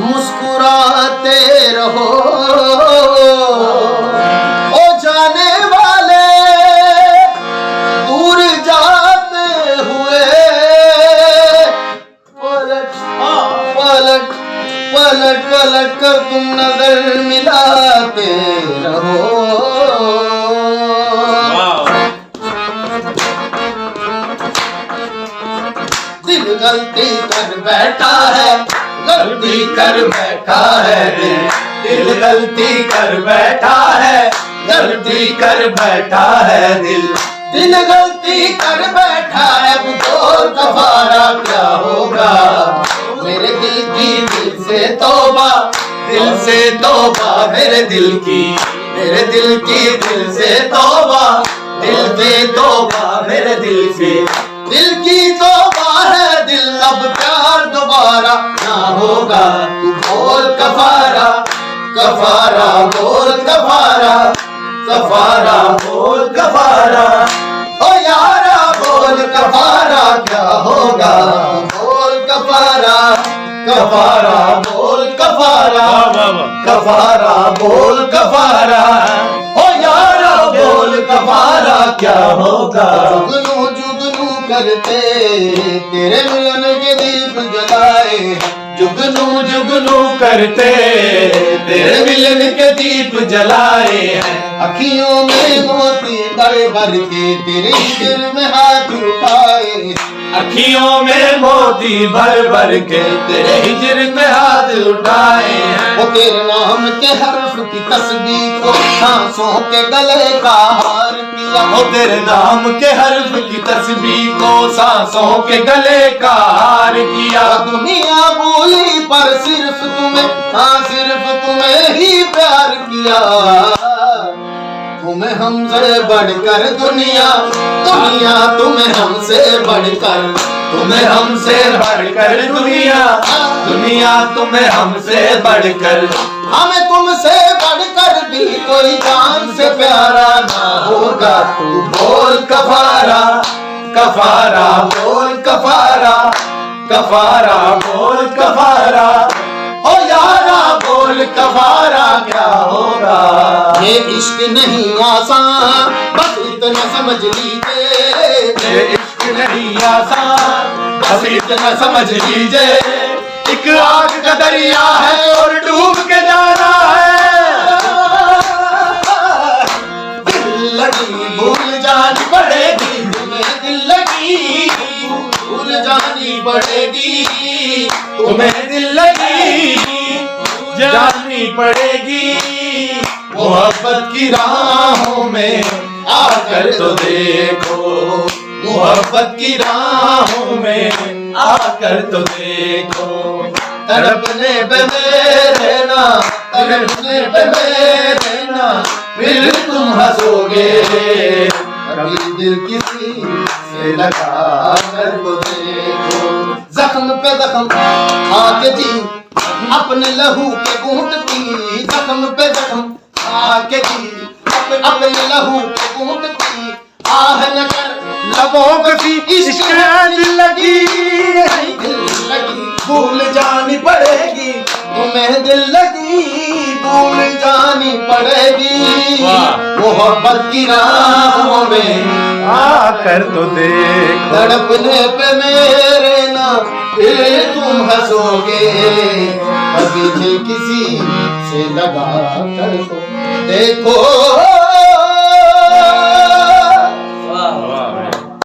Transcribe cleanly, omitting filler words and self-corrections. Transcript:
मुस्कुराते रहो ओ जाने वाले, दूर जाते हुए पलट पलट पलट पलट कर तुम नजर मिलाते रहो। दिल गलती कर बैठा है, गलती कर बैठा है दिल, दिल गलती कर बैठा है, गलती कर बैठा है दिल, दिल गलती कर बैठा है। अब तो कफारा क्या होगा, मेरे दिल की दिल से तौबा, दिल से तौबा मेरे दिल की, मेरे दिल की दिल से तौबा, दिल से तौबा मेरे दिल से, दिल की तौबा है दिल, अब प्यार दोबारा ना होगा। तू बोल कफारा, कफारा बोल कफारा, कफारा बोल कफारा, ओ यारा बोल कफारा क्या होगा। बोल कफारा, कफारा बोल कफारा, कफारा बोल कफारा, ओ यारा बोल कफारा क्या होगा। जुगनू जुगनू करते तेरे मिलन के दीप जलाए, जुगनू जुगनू करते तेरे मिलन के दीप जलाए हैं। अखियों में मोती भर भर के तेरे दिल में हाथ उठाए, अखियों में मोती भर भर के तेरे हिजर में हाथ उठाए हैं। वो तेरे नाम के हर्फ की तस्बीह को सांसों के गले का हार किया, वो तेरे नाम के हर्फ की तस्बीह को सांसों के गले का हार किया। दुनिया बोली पर सिर्फ तुम्हें, हाँ सिर्फ तुम्हें ही प्यार किया। तुम्हें हमसे बढ़कर दुनिया, दुनिया तुम्हें हमसे बढ़कर, तुम्हें हमसे बढ़कर दुनिया, दुनिया तुम्हें हमसे बढ़कर, हमें तुमसे बढ़कर भी कोई जान से प्यारा ना होगा। तू बोल कफारा, कफारा बोल कफारा, कफारा बोल कफारा, ओ यारा बोल कफारा क्या होगा। ये इश्क नहीं आसान, बस इतना समझ लीजिए, ये इश्क नहीं आसान, बस इतना समझ लीजिए। एक आग का दरिया है और डूब के जाना है, दिल लगी भूल जानी पड़ेगी तुम्हें, दिल लगी भूल जानी पड़ेगी तुम्हें, दिल लगी जानी पड़ेगी। मोहब्बत की राहों में आकर तो देखो, मोहब्बत की राहों में आकर तो देखो। तड़पने पे मेरे ना, तड़पने पे मेरे ना, फिर तुम हंसोगे। कभी दिल किसी से लगा कर तो देखो। जख्म पे जख्म खाके जी अपने लहू के घूंट पी, जख्म पे जख्म खाके जी अपने लहू के घूंट पी। आह न कर लबों की इश्क दिल लगी, दिल लगी भूल जानी पड़ेगी तुम्हें, दिल लगी भूल जानी पड़ेगी। मोहब्बत की राहों में आकर तो देख, तड़पने पे मेरे ना फिर तुम हंसोगे। अभी दिल किसी से लगा कर तो देखो।